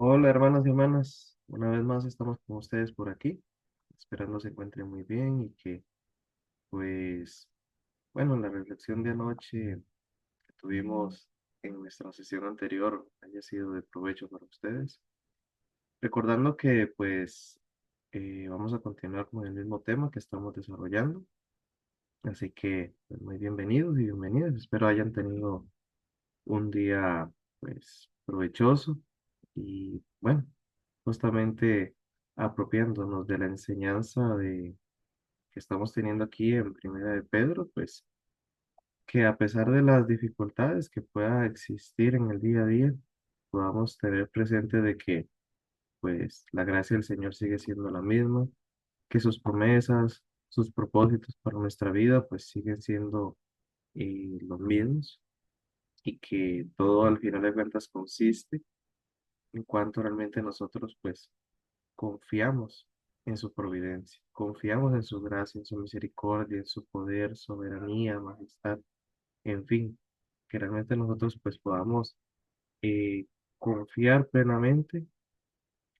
Hola hermanos y hermanas, una vez más estamos con ustedes por aquí, esperando se encuentren muy bien y que pues bueno, la reflexión de anoche que tuvimos en nuestra sesión anterior haya sido de provecho para ustedes. Recordando que pues vamos a continuar con el mismo tema que estamos desarrollando, así que pues, muy bienvenidos y bienvenidas, espero hayan tenido un día pues provechoso y bueno, justamente apropiándonos de la enseñanza que estamos teniendo aquí en Primera de Pedro, pues que a pesar de las dificultades que pueda existir en el día a día, podamos tener presente de que pues la gracia del Señor sigue siendo la misma, que sus promesas, sus propósitos para nuestra vida pues siguen siendo los mismos y que todo al final de cuentas consiste en cuanto realmente nosotros pues confiamos en su providencia, confiamos en su gracia, en su misericordia, en su poder, soberanía, majestad, en fin, que realmente nosotros pues podamos eh, confiar plenamente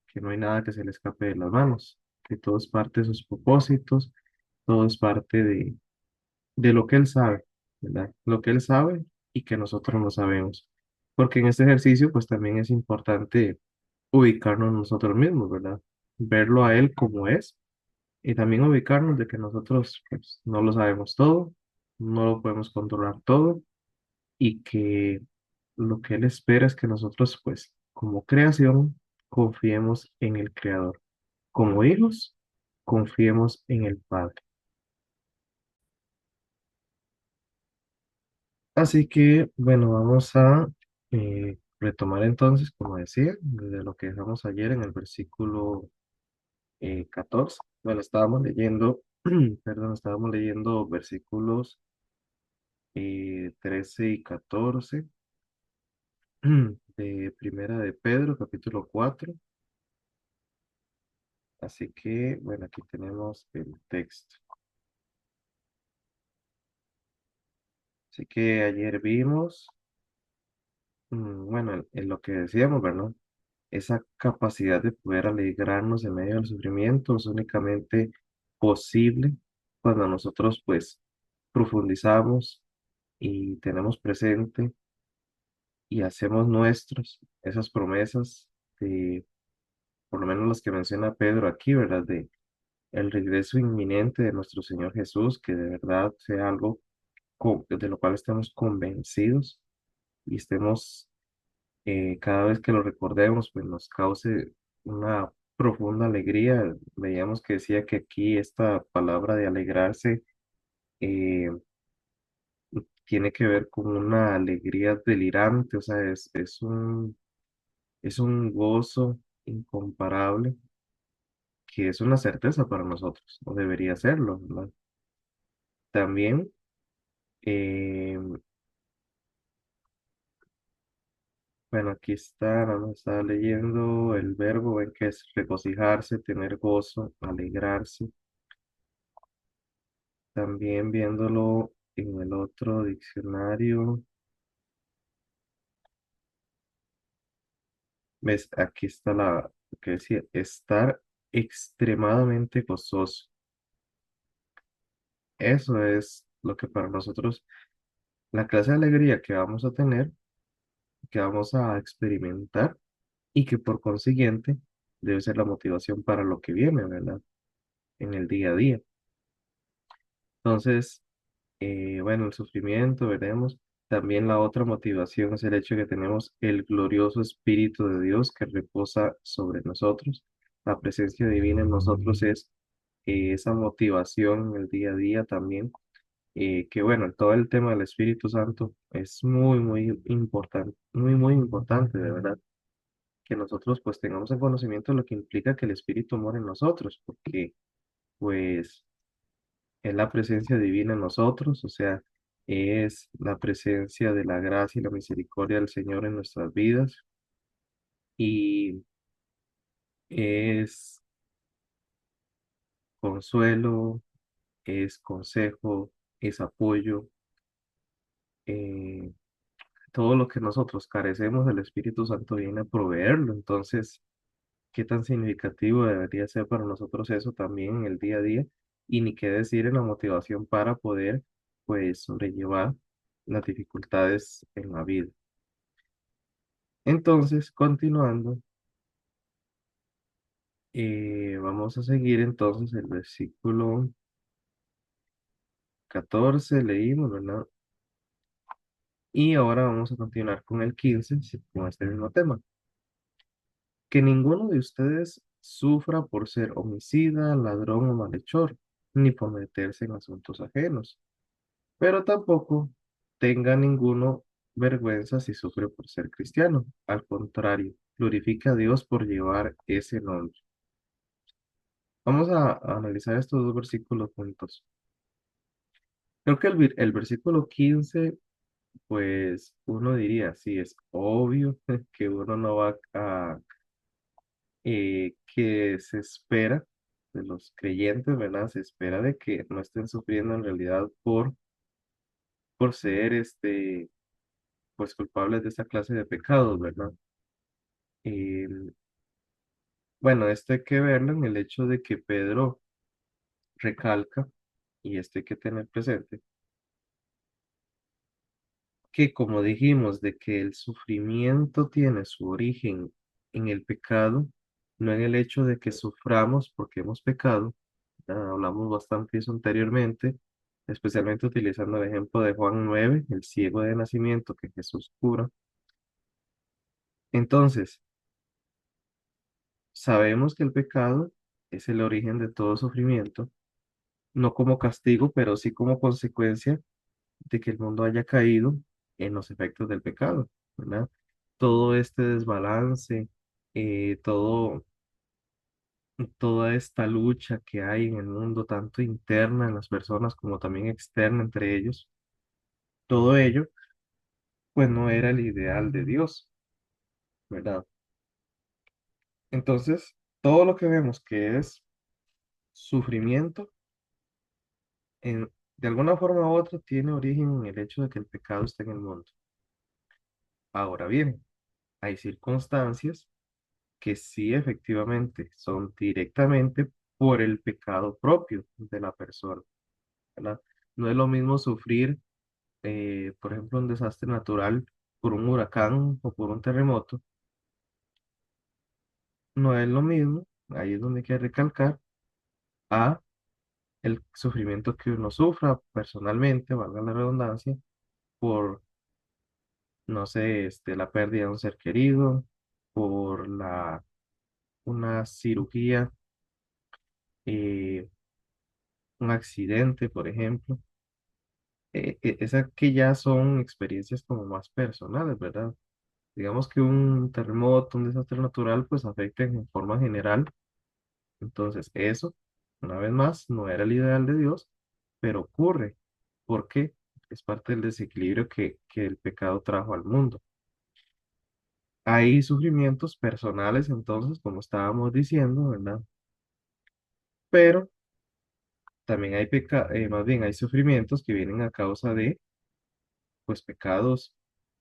que no hay nada que se le escape de las manos, que todo es parte de sus propósitos, todo es parte de lo que Él sabe, ¿verdad? Lo que Él sabe y que nosotros no sabemos. Porque en este ejercicio pues también es importante ubicarnos nosotros mismos, ¿verdad? Verlo a Él como es y también ubicarnos de que nosotros pues, no lo sabemos todo, no lo podemos controlar todo y que lo que Él espera es que nosotros pues como creación confiemos en el Creador. Como hijos, confiemos en el Padre. Así que bueno, vamos a retomar entonces, como decía, desde lo que dejamos ayer en el versículo 14. Bueno, estábamos leyendo, perdón, estábamos leyendo versículos 13 y 14 de Primera de Pedro, capítulo 4. Así que, bueno, aquí tenemos el texto. Así que ayer vimos, bueno, en lo que decíamos, ¿verdad? Esa capacidad de poder alegrarnos en medio del sufrimiento es únicamente posible cuando nosotros, pues, profundizamos y tenemos presente y hacemos nuestros esas promesas de, por lo menos las que menciona Pedro aquí, ¿verdad? De el regreso inminente de nuestro Señor Jesús, que de verdad sea algo de lo cual estemos convencidos y estemos, cada vez que lo recordemos, pues nos cause una profunda alegría. Veíamos que decía que aquí esta palabra de alegrarse eh, tiene que ver con una alegría delirante, o sea, es un gozo incomparable que es una certeza para nosotros, o debería serlo, ¿verdad? También, eh, bueno, aquí está, no estaba leyendo el verbo, ven que es regocijarse, tener gozo, alegrarse. También viéndolo en el otro diccionario, ves, aquí está lo que decía, estar extremadamente gozoso. Eso es lo que para nosotros, la clase de alegría que vamos a tener, que vamos a experimentar y que por consiguiente debe ser la motivación para lo que viene, ¿verdad? En el día a día. Entonces, bueno, el sufrimiento, veremos. También la otra motivación es el hecho de que tenemos el glorioso Espíritu de Dios que reposa sobre nosotros. La presencia divina en nosotros es esa motivación en el día a día también. Que bueno, todo el tema del Espíritu Santo es muy, muy importante, muy, muy importante, de verdad, que nosotros pues tengamos el conocimiento de lo que implica que el Espíritu mora en nosotros, porque pues es la presencia divina en nosotros, o sea, es la presencia de la gracia y la misericordia del Señor en nuestras vidas y es consuelo, es consejo, es apoyo, eh, todo lo que nosotros carecemos, el Espíritu Santo viene a proveerlo. Entonces, ¿qué tan significativo debería ser para nosotros eso también en el día a día? Y ni qué decir en la motivación para poder, pues, sobrellevar las dificultades en la vida. Entonces, continuando, vamos a seguir entonces el versículo 14 leímos, ¿verdad? Y ahora vamos a continuar con el 15 sí, con este mismo tema. Que ninguno de ustedes sufra por ser homicida, ladrón o malhechor, ni por meterse en asuntos ajenos, pero tampoco tenga ninguno vergüenza si sufre por ser cristiano. Al contrario, glorifica a Dios por llevar ese nombre. Vamos a analizar estos dos versículos juntos. Creo que el versículo 15 pues uno diría, sí, es obvio que uno no va a, que se espera de los creyentes, ¿verdad? Se espera de que no estén sufriendo en realidad por ser, pues culpables de esta clase de pecados, ¿verdad? El- bueno, esto hay que verlo en el hecho de que Pedro recalca, y esto hay que tener presente, que como dijimos, de que el sufrimiento tiene su origen en el pecado, no en el hecho de que suframos porque hemos pecado. Ya hablamos bastante de eso anteriormente, especialmente utilizando el ejemplo de Juan 9 el ciego de nacimiento que Jesús cura. Entonces, sabemos que el pecado es el origen de todo sufrimiento, no como castigo, pero sí como consecuencia de que el mundo haya caído en los efectos del pecado, ¿verdad? Todo este desbalance, todo, toda esta lucha que hay en el mundo, tanto interna en las personas como también externa entre ellos, todo ello, pues no era el ideal de Dios, ¿verdad? Entonces, todo lo que vemos que es sufrimiento, de alguna forma u otra, tiene origen en el hecho de que el pecado está en el mundo. Ahora bien, hay circunstancias que sí efectivamente son directamente por el pecado propio de la persona, ¿verdad? No es lo mismo sufrir, por ejemplo, un desastre natural por un huracán o por un terremoto, no es lo mismo, ahí es donde hay que recalcar, a el sufrimiento que uno sufra personalmente, valga la redundancia, por, no sé, la pérdida de un ser querido, por una cirugía, eh, un accidente, por ejemplo. Esas que ya son experiencias como más personales, ¿verdad? Digamos que un terremoto, un desastre natural, pues afecta en forma general. Entonces, eso, una vez más, no era el ideal de Dios, pero ocurre. ¿Por qué? Es parte del desequilibrio que el pecado trajo al mundo. Hay sufrimientos personales, entonces, como estábamos diciendo, ¿verdad? Pero también más bien hay sufrimientos que vienen a causa de, pues, pecados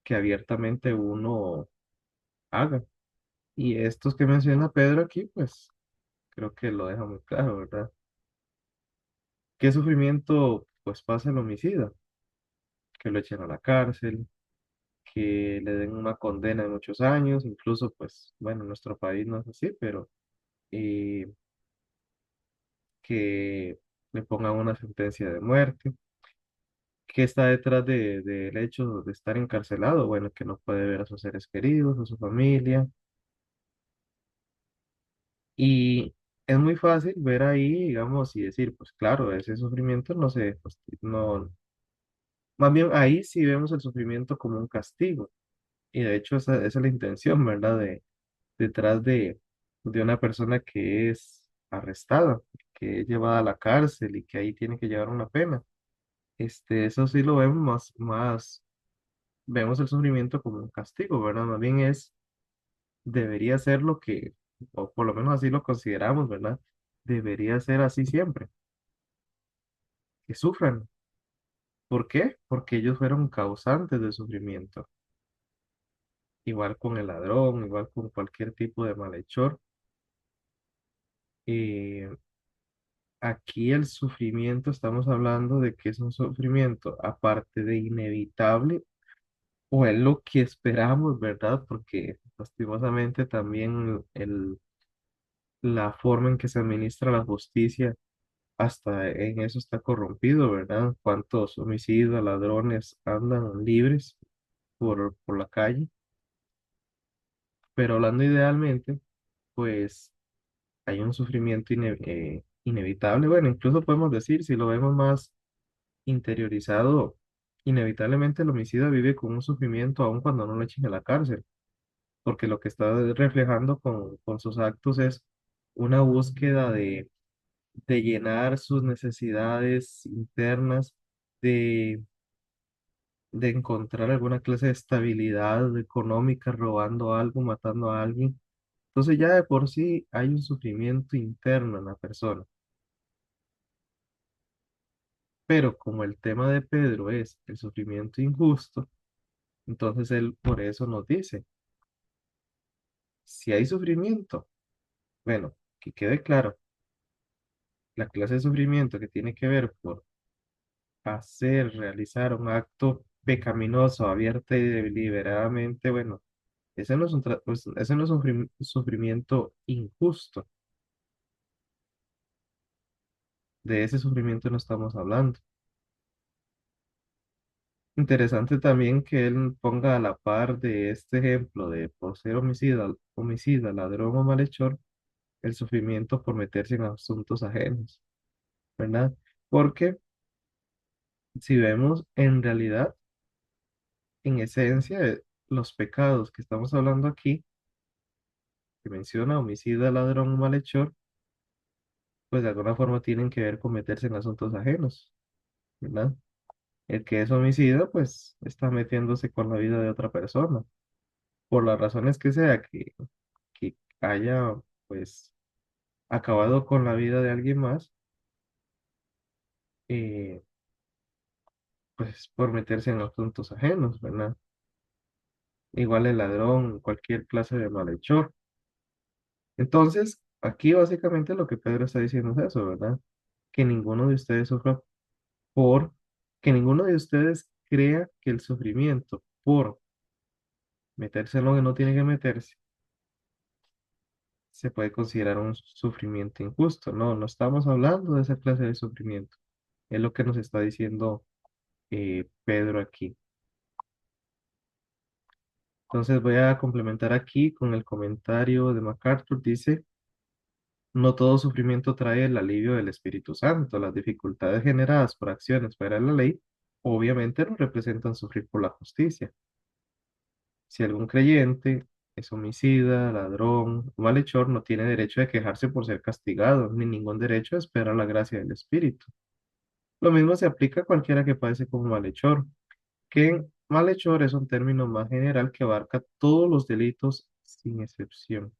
que abiertamente uno haga. Y estos que menciona Pedro aquí, pues creo que lo deja muy claro, ¿verdad? ¿Qué sufrimiento pues pasa el homicida? Que lo echen a la cárcel, que le den una condena de muchos años, incluso pues, bueno, en nuestro país no es así, pero eh, que le pongan una sentencia de muerte. ¿Qué está detrás del hecho de estar encarcelado? Bueno, que no puede ver a sus seres queridos, a su familia. Y es muy fácil ver ahí, digamos, y decir, pues claro, ese sufrimiento no se, pues, no, más bien ahí sí vemos el sufrimiento como un castigo. Y de hecho esa es la intención, ¿verdad? Detrás de una persona que es arrestada, que es llevada a la cárcel y que ahí tiene que llevar una pena. Eso sí lo vemos vemos el sufrimiento como un castigo, ¿verdad? Más bien debería ser lo que, o por lo menos así lo consideramos, ¿verdad? Debería ser así siempre, que sufran. ¿Por qué? Porque ellos fueron causantes de sufrimiento. igual con el ladrón, igual con cualquier tipo de malhechor. Eh, Aquí el sufrimiento, estamos hablando de que es un sufrimiento aparte de inevitable, o es lo que esperamos, ¿verdad? Porque lastimosamente también la forma en que se administra la justicia, hasta en eso está corrompido, ¿verdad? ¿Cuántos homicidas, ladrones andan libres por la calle? Pero hablando idealmente, pues hay un sufrimiento inevitable. Bueno, incluso podemos decir, si lo vemos más interiorizado, inevitablemente el homicida vive con un sufrimiento aun cuando no lo echen a la cárcel, porque lo que está reflejando con sus actos es una búsqueda de llenar sus necesidades internas, de, de encontrar alguna clase de estabilidad económica, robando algo, matando a alguien. Entonces ya de por sí hay un sufrimiento interno en la persona. Pero como el tema de Pedro es el sufrimiento injusto, entonces él por eso nos dice, si hay sufrimiento, bueno, que quede claro, la clase de sufrimiento que tiene que ver por hacer, realizar un acto pecaminoso, abierta y deliberadamente, bueno, ese no es ese no es un sufrimiento injusto, de ese sufrimiento no estamos hablando. Interesante también que él ponga a la par de este ejemplo de por ser homicida, ladrón o malhechor, el sufrimiento por meterse en asuntos ajenos, ¿verdad? Porque si vemos en realidad, en esencia, los pecados que estamos hablando aquí, que menciona homicida, ladrón o malhechor, pues de alguna forma tienen que ver con meterse en asuntos ajenos, ¿verdad? El que es homicida, pues está metiéndose con la vida de otra persona, por las razones que sea, que haya, pues, acabado con la vida de alguien más, eh, pues por meterse en asuntos ajenos, ¿verdad? Igual el ladrón, cualquier clase de malhechor. Entonces, aquí básicamente lo que Pedro está diciendo es eso, ¿verdad? Que ninguno de ustedes sufra por, que ninguno de ustedes crea que el sufrimiento por meterse en lo que no tiene que meterse se puede considerar un sufrimiento injusto. No, no estamos hablando de esa clase de sufrimiento. Es lo que nos está diciendo Pedro aquí. Entonces voy a complementar aquí con el comentario de MacArthur. Dice, no todo sufrimiento trae el alivio del Espíritu Santo. Las dificultades generadas por acciones fuera de la ley obviamente no representan sufrir por la justicia. Si algún creyente es homicida, ladrón o malhechor, no tiene derecho de quejarse por ser castigado, ni ningún derecho a esperar la gracia del Espíritu. Lo mismo se aplica a cualquiera que padece como malhechor, que malhechor es un término más general que abarca todos los delitos sin excepción.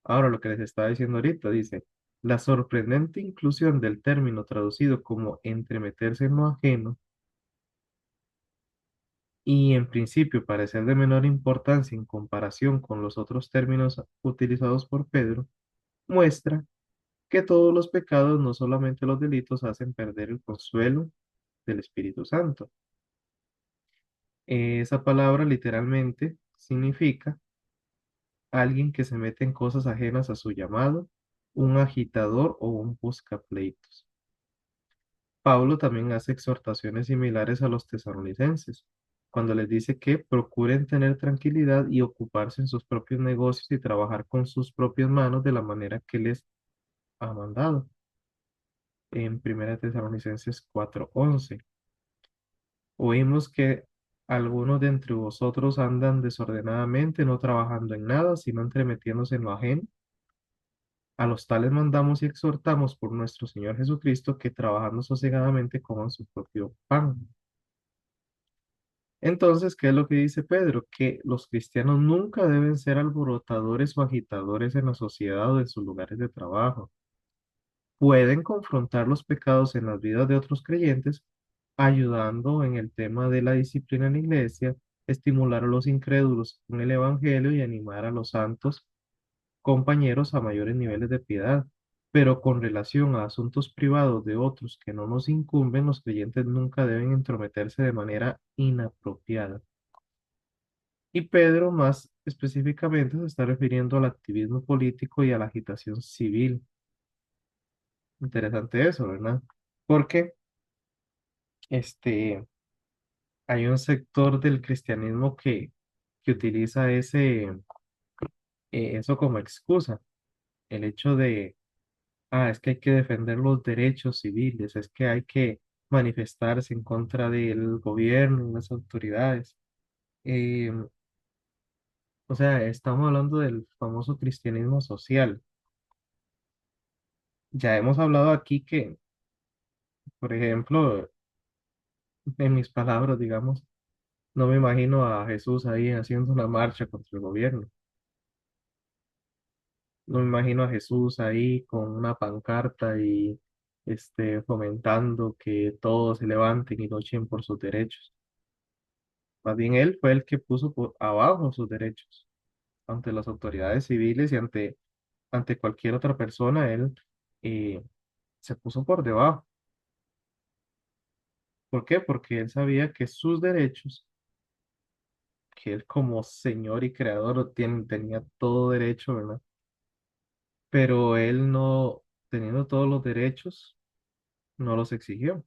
Ahora lo que les estaba diciendo ahorita dice, la sorprendente inclusión del término traducido como entremeterse en lo ajeno y en principio parecer de menor importancia en comparación con los otros términos utilizados por Pedro, muestra que todos los pecados, no solamente los delitos, hacen perder el consuelo del Espíritu Santo. Esa palabra literalmente significa alguien que se mete en cosas ajenas a su llamado, un agitador o un buscapleitos. Pablo también hace exhortaciones similares a los tesalonicenses, cuando les dice que procuren tener tranquilidad y ocuparse en sus propios negocios y trabajar con sus propias manos de la manera que les ha mandado. En 1 Tesalonicenses 4:11. Oímos que algunos de entre vosotros andan desordenadamente, no trabajando en nada, sino entremetiéndose en lo ajeno. A los tales mandamos y exhortamos por nuestro Señor Jesucristo que trabajando sosegadamente coman su propio pan. Entonces, ¿qué es lo que dice Pedro? Que los cristianos nunca deben ser alborotadores o agitadores en la sociedad o en sus lugares de trabajo. Pueden confrontar los pecados en las vidas de otros creyentes, ayudando en el tema de la disciplina en la iglesia, estimular a los incrédulos con el Evangelio y animar a los santos compañeros a mayores niveles de piedad. Pero con relación a asuntos privados de otros que no nos incumben, los creyentes nunca deben entrometerse de manera inapropiada. Y Pedro más específicamente se está refiriendo al activismo político y a la agitación civil. Interesante eso, ¿verdad? Porque este, hay un sector del cristianismo que utiliza eso como excusa. El hecho de, es que hay que defender los derechos civiles, es que hay que manifestarse en contra del gobierno y las autoridades. Eh, o sea, estamos hablando del famoso cristianismo social. Ya hemos hablado aquí que, por ejemplo, en mis palabras, digamos, no me imagino a Jesús ahí haciendo una marcha contra el gobierno. No me imagino a Jesús ahí con una pancarta y fomentando que todos se levanten y luchen por sus derechos. Más bien él fue el que puso por abajo sus derechos ante las autoridades civiles y ante cualquier otra persona. Él eh, se puso por debajo. ¿Por qué? Porque él sabía que sus derechos, que él como Señor y Creador tenía todo derecho, ¿verdad? Pero él no, teniendo todos los derechos, no los exigió,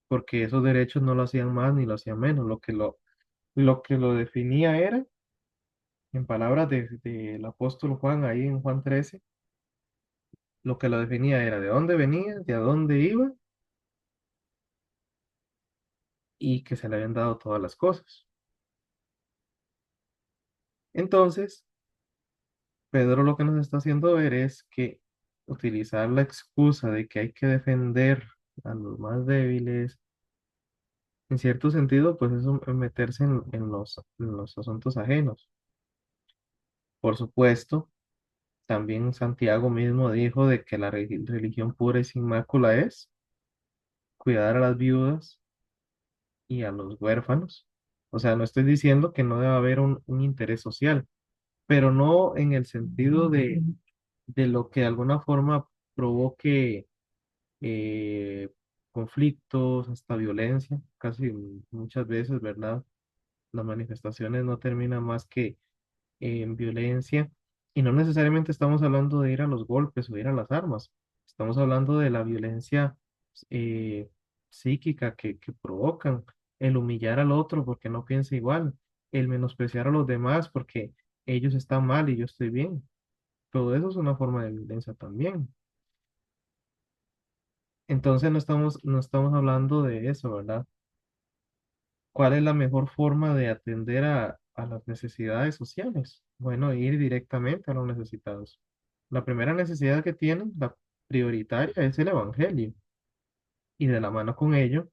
porque esos derechos no lo hacían más ni lo hacían menos. Lo que lo definía era, en palabras del apóstol Juan, ahí en Juan 13, lo que lo definía era de dónde venía, de a dónde iba y que se le habían dado todas las cosas. Entonces, Pedro lo que nos está haciendo ver es que utilizar la excusa de que hay que defender a los más débiles, en cierto sentido, pues es meterse en los asuntos ajenos. Por supuesto, también Santiago mismo dijo de que la religión pura y sin mácula es cuidar a las viudas y a los huérfanos. O sea, no estoy diciendo que no deba haber un interés social, pero no en el sentido de lo que de alguna forma provoque eh, conflictos, hasta violencia, casi muchas veces, ¿verdad? Las manifestaciones no terminan más que en violencia, y no necesariamente estamos hablando de ir a los golpes o ir a las armas, estamos hablando de la violencia eh, psíquica que provocan, el humillar al otro porque no piensa igual, el menospreciar a los demás porque ellos están mal y yo estoy bien. Todo eso es una forma de violencia también. Entonces no estamos hablando de eso, ¿verdad? ¿Cuál es la mejor forma de atender a las necesidades sociales? Bueno, ir directamente a los necesitados. La primera necesidad que tienen, la prioritaria, es el Evangelio. Y de la mano con ello,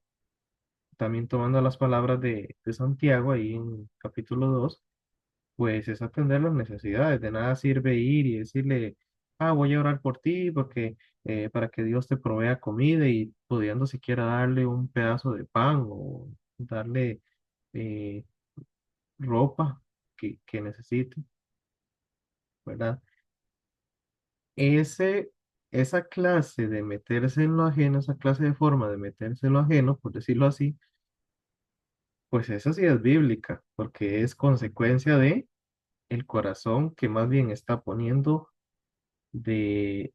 también tomando las palabras de Santiago ahí en capítulo 2, pues es atender las necesidades. De nada sirve ir y decirle, voy a orar por ti porque para que Dios te provea comida y pudiendo siquiera darle un pedazo de pan o darle eh, ropa que necesite, ¿verdad? Ese, esa clase de meterse en lo ajeno, esa clase de forma de meterse en lo ajeno, por decirlo así, pues esa sí es bíblica, porque es consecuencia de el corazón que más bien está poniendo de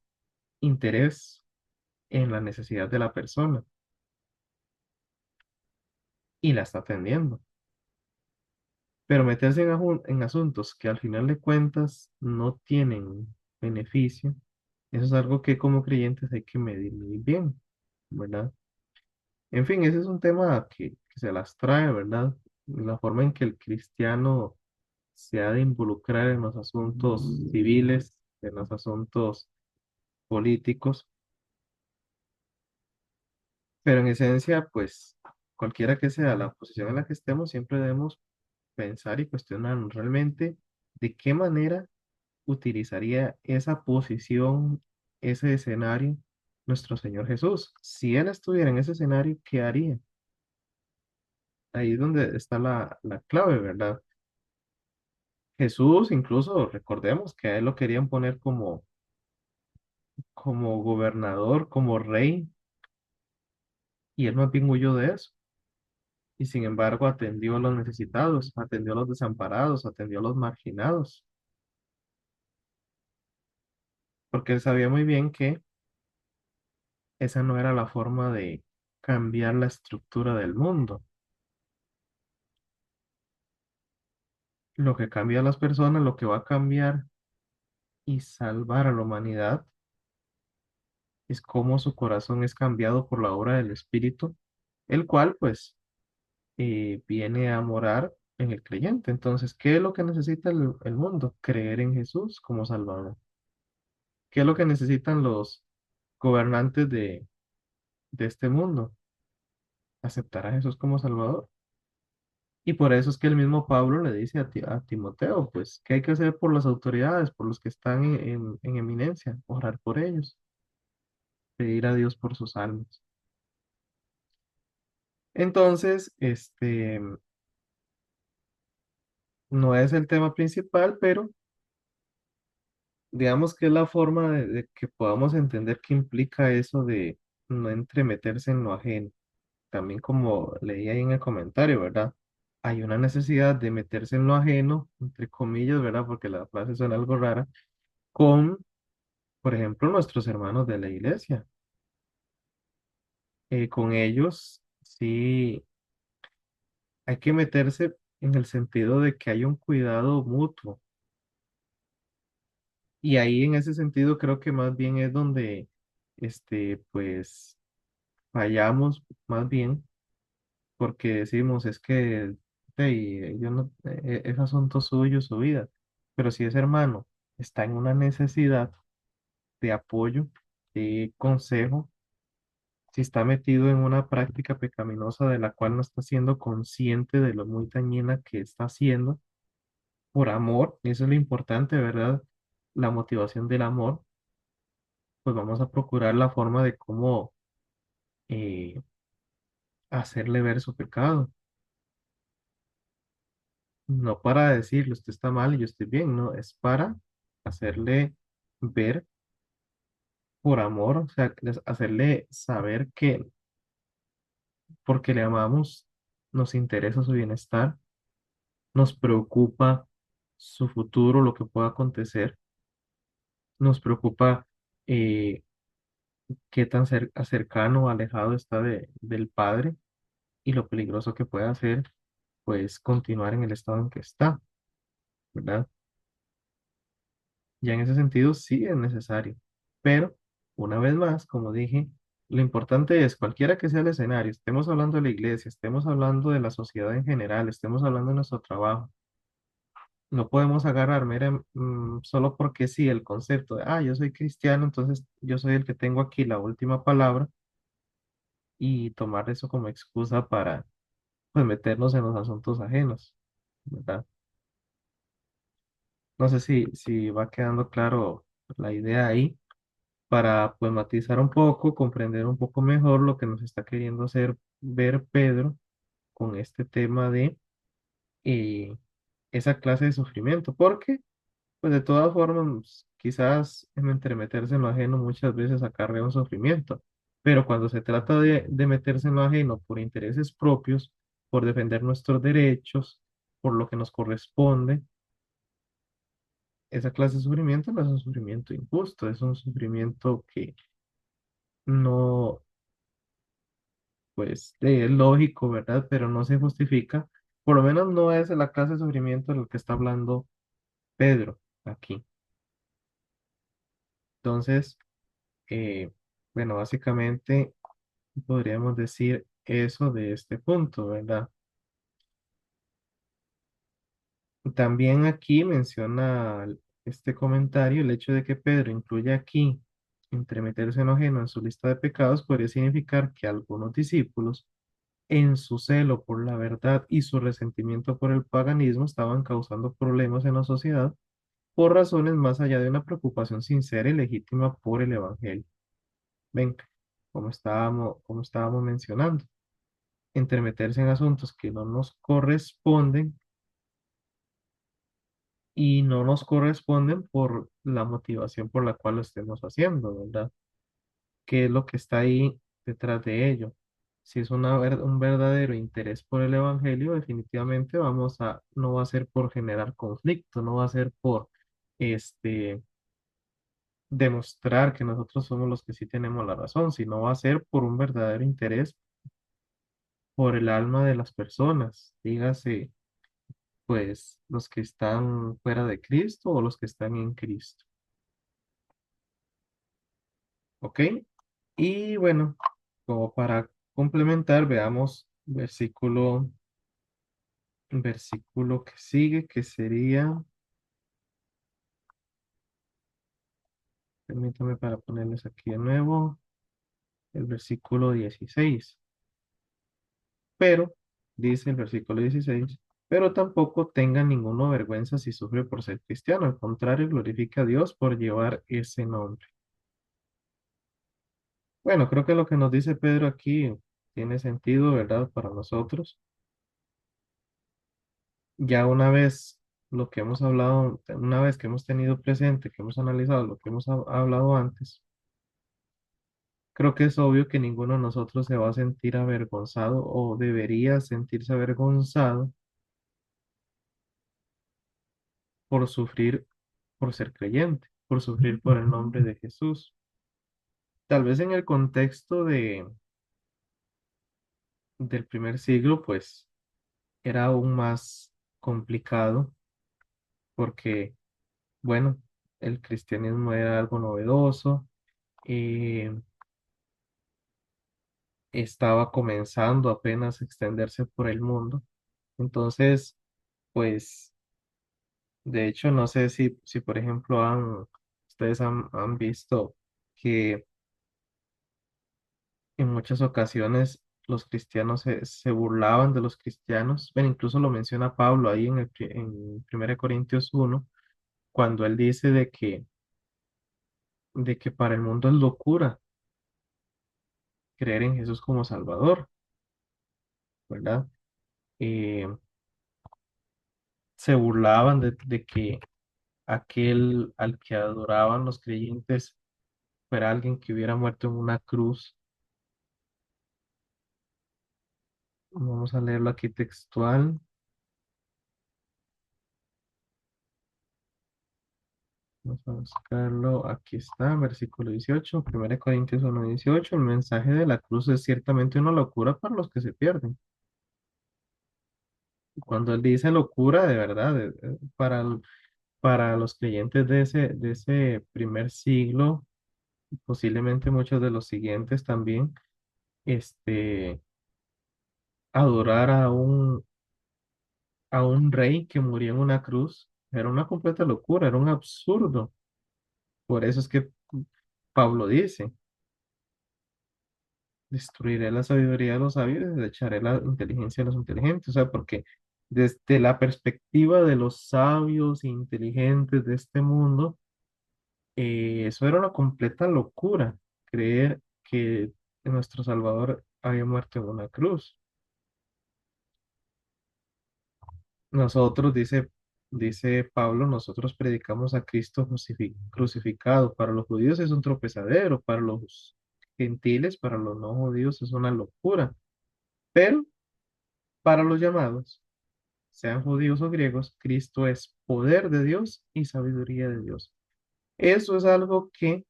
interés en la necesidad de la persona y la está atendiendo. Pero meterse en asuntos que al final de cuentas no tienen beneficio, eso es algo que como creyentes hay que medir muy bien, ¿verdad? En fin, ese es un tema que se las trae, ¿verdad? La forma en que el cristiano se ha de involucrar en los asuntos civiles, en los asuntos políticos, pero en esencia, pues cualquiera que sea la posición en la que estemos, siempre debemos pensar y cuestionarnos realmente de qué manera utilizaría esa posición, ese escenario, nuestro Señor Jesús. Si Él estuviera en ese escenario, ¿qué haría? ahí es donde está la clave, ¿verdad? Jesús, incluso recordemos que a él lo querían poner como gobernador, como rey, y él más bien huyó de eso. Y sin embargo atendió a los necesitados, atendió a los desamparados, atendió a los marginados, porque él sabía muy bien que esa no era la forma de cambiar la estructura del mundo. Lo que cambia a las personas, lo que va a cambiar y salvar a la humanidad es cómo su corazón es cambiado por la obra del Espíritu, el cual pues viene a morar en el creyente. Entonces, ¿qué es lo que necesita el mundo? Creer en Jesús como Salvador. ¿Qué es lo que necesitan los gobernantes de este mundo? Aceptar a Jesús como Salvador. Y por eso es que el mismo Pablo le dice a Timoteo, pues, ¿qué hay que hacer por las autoridades, por los que están en eminencia? Orar por ellos, pedir a Dios por sus almas. Entonces, no es el tema principal, pero digamos que es la forma de que podamos entender qué implica eso de no entremeterse en lo ajeno. También como leí ahí en el comentario, ¿verdad? Hay una necesidad de meterse en lo ajeno, entre comillas, ¿verdad? Porque la frase suena algo rara, con, por ejemplo, nuestros hermanos de la iglesia. Con ellos, sí, hay que meterse en el sentido de que hay un cuidado mutuo. Y ahí en ese sentido creo que más bien es donde, pues, fallamos más bien, porque decimos, es que yo no, es asunto suyo, su vida. Pero si ese hermano está en una necesidad de apoyo, de consejo, si está metido en una práctica pecaminosa de la cual no está siendo consciente de lo muy dañina que está haciendo, por amor, y eso es lo importante, ¿verdad? La motivación del amor, pues vamos a procurar la forma de cómo eh, hacerle ver su pecado. No para decirle usted está mal y yo estoy bien, no, es para hacerle ver por amor, o sea, hacerle saber que porque le amamos, nos interesa su bienestar, nos preocupa su futuro, lo que pueda acontecer, nos preocupa eh, qué tan cercano o alejado está del Padre y lo peligroso que puede hacer, pues, continuar en el estado en que está, ¿verdad? Ya en ese sentido sí es necesario. Pero, una vez más, como dije, lo importante es, cualquiera que sea el escenario, estemos hablando de la iglesia, estemos hablando de la sociedad en general, estemos hablando de nuestro trabajo, no podemos agarrar solo porque sí el concepto de, yo soy cristiano, entonces yo soy el que tengo aquí la última palabra y tomar eso como excusa para, pues, meternos en los asuntos ajenos, ¿verdad? No sé si va quedando claro la idea ahí para, pues, matizar un poco, comprender un poco mejor lo que nos está queriendo hacer ver Pedro con este tema de eh, esa clase de sufrimiento, porque pues de todas formas, quizás en entremeterse en lo ajeno muchas veces acarrea un sufrimiento, pero cuando se trata de meterse en lo ajeno por intereses propios, por defender nuestros derechos, por lo que nos corresponde, esa clase de sufrimiento no es un sufrimiento injusto, es un sufrimiento que no, pues, es lógico, ¿verdad? Pero no se justifica, por lo menos no es la clase de sufrimiento de lo que está hablando Pedro aquí. Entonces, eh, bueno, básicamente podríamos decir eso de este punto, ¿verdad? También aquí menciona este comentario el hecho de que Pedro incluye aquí entremeterse en lo ajeno en su lista de pecados podría significar que algunos discípulos, en su celo por la verdad y su resentimiento por el paganismo, estaban causando problemas en la sociedad por razones más allá de una preocupación sincera y legítima por el evangelio. Ven, como estábamos mencionando. entremeterse en asuntos que no nos corresponden y no nos corresponden por la motivación por la cual lo estemos haciendo, ¿verdad? ¿Qué es lo que está ahí detrás de ello? Si es un verdadero interés por el evangelio, definitivamente no va a ser por generar conflicto, no va a ser por este, demostrar que nosotros somos los que sí tenemos la razón, sino va a ser por un verdadero interés por el alma de las personas, dígase, pues los que están fuera de Cristo o los que están en Cristo, ¿ok? Y bueno, como para complementar, veamos versículo que sigue, que sería, permítame para ponerles aquí de nuevo, el versículo 16. Pero, dice el versículo 16, pero tampoco tenga ninguna vergüenza si sufre por ser cristiano. Al contrario, glorifica a Dios por llevar ese nombre. Bueno, creo que lo que nos dice Pedro aquí tiene sentido, ¿verdad? Para nosotros. Ya una vez lo que hemos hablado, una vez que hemos tenido presente, que hemos analizado lo que hemos hablado antes, creo que es obvio que ninguno de nosotros se va a sentir avergonzado o debería sentirse avergonzado por sufrir por ser creyente, por sufrir por el nombre de Jesús. Tal vez en el contexto del primer siglo, pues era aún más complicado porque, bueno, el cristianismo era algo novedoso, eh, estaba comenzando apenas a extenderse por el mundo. Entonces, pues, de hecho, no sé si por ejemplo, ustedes han visto que en muchas ocasiones los cristianos se burlaban de los cristianos. Bueno, incluso lo menciona Pablo ahí en 1 Corintios 1 cuando él dice de que para el mundo es locura creer en Jesús como Salvador, ¿verdad? Eh, Se burlaban de que aquel al que adoraban los creyentes fuera alguien que hubiera muerto en una cruz. Vamos a leerlo aquí textual. Vamos a buscarlo. Aquí está, versículo 18, 1 Corintios 1:18. El mensaje de la cruz es ciertamente una locura para los que se pierden. Cuando él dice locura, de verdad, para los creyentes de ese primer siglo, posiblemente muchos de los siguientes también, este, adorar a un rey que murió en una cruz era una completa locura, era un absurdo. Por eso es que Pablo dice. Destruiré la sabiduría de los sabios y desecharé la inteligencia de los inteligentes. O sea, porque desde la perspectiva de los sabios e inteligentes de este mundo, eso era una completa locura, creer que nuestro Salvador había muerto en una cruz. Nosotros, dice Pablo, nosotros predicamos a Cristo crucificado. Para los judíos es un tropezadero, para los gentiles, para los no judíos es una locura. Pero para los llamados, sean judíos o griegos, Cristo es poder de Dios y sabiduría de Dios. Eso es algo que,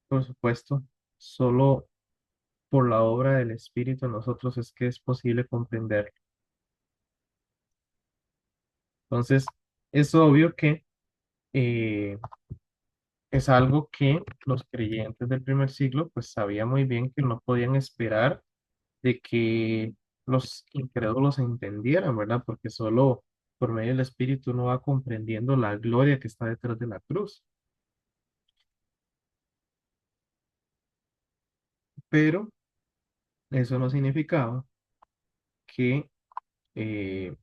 por supuesto, solo por la obra del Espíritu en nosotros es que es posible comprender. Entonces, es obvio que es algo que los creyentes del primer siglo pues sabían muy bien que no podían esperar de que los incrédulos entendieran, ¿verdad? Porque solo por medio del Espíritu uno va comprendiendo la gloria que está detrás de la cruz. Pero eso no significaba que eh,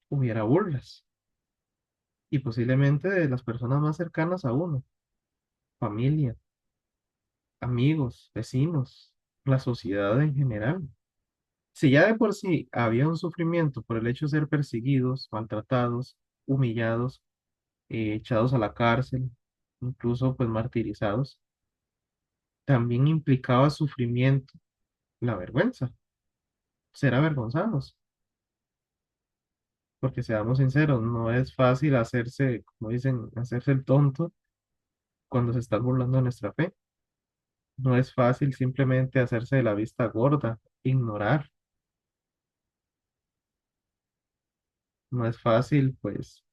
hubiera burlas y posiblemente de las personas más cercanas a uno, familia, amigos, vecinos, la sociedad en general. Si ya de por sí había un sufrimiento por el hecho de ser perseguidos, maltratados, humillados, echados a la cárcel, incluso pues martirizados, también implicaba sufrimiento, la vergüenza, ser avergonzados, porque seamos sinceros, no es fácil hacerse, como dicen, hacerse el tonto cuando se está burlando de nuestra fe. No es fácil simplemente hacerse de la vista gorda, ignorar. No es fácil, pues,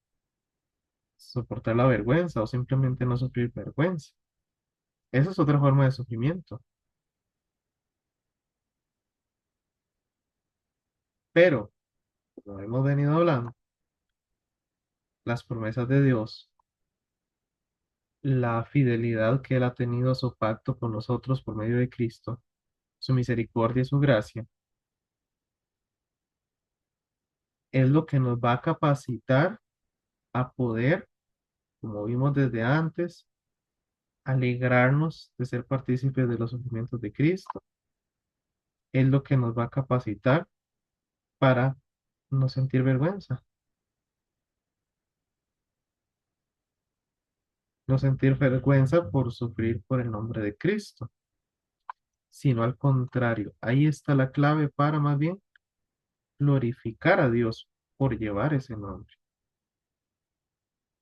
soportar la vergüenza o simplemente no sufrir vergüenza. Esa es otra forma de sufrimiento. Pero, como hemos venido hablando, las promesas de Dios, la fidelidad que Él ha tenido a su pacto con nosotros por medio de Cristo, su misericordia y su gracia, es lo que nos va a capacitar a poder, como vimos desde antes, alegrarnos de ser partícipes de los sufrimientos de Cristo. Es lo que nos va a capacitar para no sentir vergüenza, no sentir vergüenza por sufrir por el nombre de Cristo, sino al contrario, ahí está la clave para más bien glorificar a Dios por llevar ese nombre.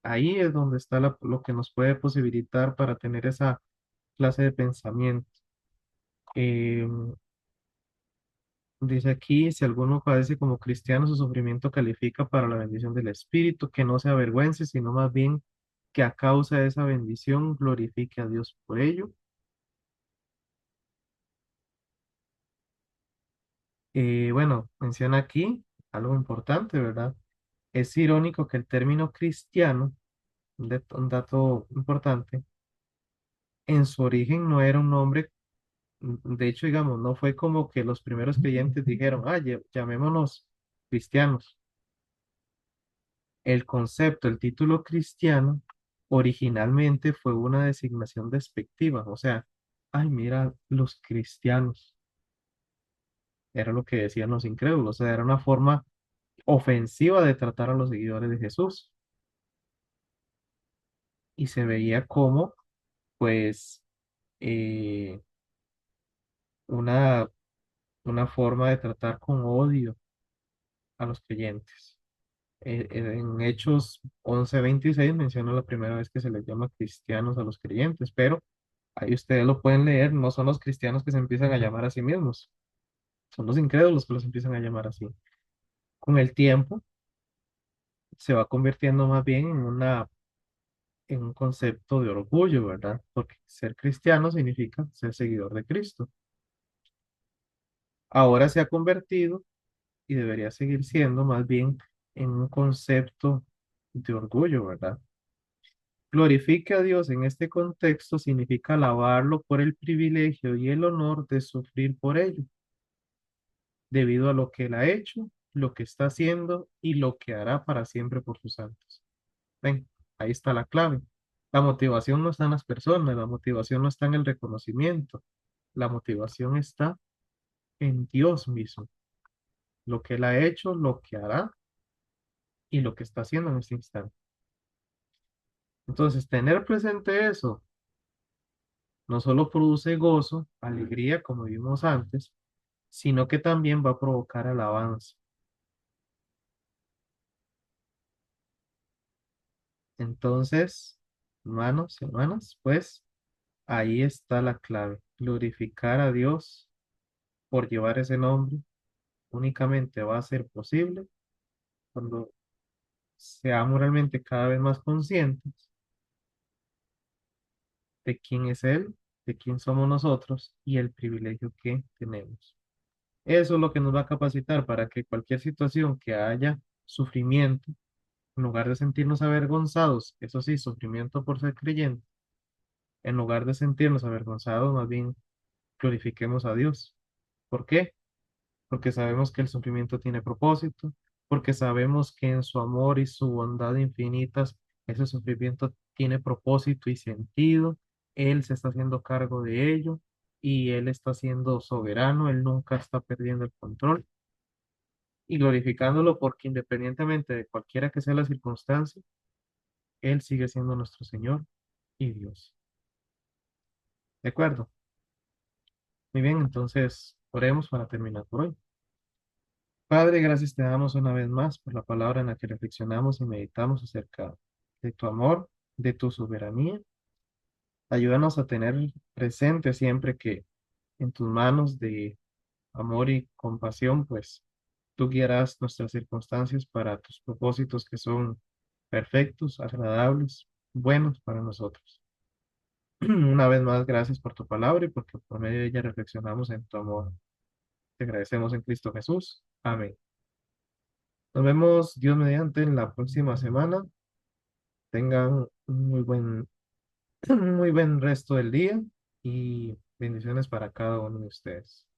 Ahí es donde está lo que nos puede posibilitar para tener esa clase de pensamiento. Eh, Dice aquí, si alguno padece como cristiano, su sufrimiento califica para la bendición del Espíritu, que no se avergüence, sino más bien que a causa de esa bendición glorifique a Dios por ello. Bueno, menciona aquí algo importante, ¿verdad? Es irónico que el término cristiano, un dato importante, en su origen no era un nombre, de hecho, digamos, no fue como que los primeros creyentes dijeron, ah, llamémonos cristianos. El concepto, el título cristiano, originalmente fue una designación despectiva, o sea, ay, mira, los cristianos, era lo que decían los incrédulos, o sea, era una forma ofensiva de tratar a los seguidores de Jesús y se veía como, pues, eh, una, una forma de tratar con odio a los creyentes. En Hechos 11:26 menciona la primera vez que se les llama cristianos a los creyentes, pero ahí ustedes lo pueden leer, no son los cristianos que se empiezan a llamar a sí mismos, son los incrédulos que los empiezan a llamar así. Con el tiempo se va convirtiendo más bien en un concepto de orgullo, ¿verdad? Porque ser cristiano significa ser seguidor de Cristo. Ahora se ha convertido y debería seguir siendo más bien en un concepto de orgullo, ¿verdad? Glorifique a Dios en este contexto significa alabarlo por el privilegio y el honor de sufrir por ello, debido a lo que Él ha hecho, lo que está haciendo y lo que hará para siempre por sus santos. Ven, ahí está la clave. La motivación no está en las personas, la motivación no está en el reconocimiento, la motivación está en Dios mismo, lo que Él ha hecho, lo que hará y lo que está haciendo en este instante. Entonces, tener presente eso no solo produce gozo, alegría, como vimos antes, sino que también va a provocar alabanza. Entonces, hermanos y hermanas, pues ahí está la clave. Glorificar a Dios por llevar ese nombre únicamente va a ser posible cuando seamos realmente cada vez más conscientes de quién es Él, de quién somos nosotros y el privilegio que tenemos. Eso es lo que nos va a capacitar para que cualquier situación que haya sufrimiento, en lugar de sentirnos avergonzados, eso sí, sufrimiento por ser creyente, en lugar de sentirnos avergonzados, más bien glorifiquemos a Dios. ¿Por qué? Porque sabemos que el sufrimiento tiene propósito, porque sabemos que en su amor y su bondad infinitas, ese sufrimiento tiene propósito y sentido. Él se está haciendo cargo de ello y Él está siendo soberano, Él nunca está perdiendo el control y glorificándolo porque independientemente de cualquiera que sea la circunstancia, Él sigue siendo nuestro Señor y Dios. ¿De acuerdo? Muy bien, entonces oremos para terminar por hoy. Padre, gracias te damos una vez más por la palabra en la que reflexionamos y meditamos acerca de tu amor, de tu soberanía. Ayúdanos a tener presente siempre que en tus manos de amor y compasión, pues tú guiarás nuestras circunstancias para tus propósitos que son perfectos, agradables, buenos para nosotros. Una vez más, gracias por tu palabra y porque por medio de ella reflexionamos en tu amor. Te agradecemos en Cristo Jesús. Amén. Nos vemos, Dios mediante, en la próxima semana. Tengan un un muy buen resto del día y bendiciones para cada uno de ustedes.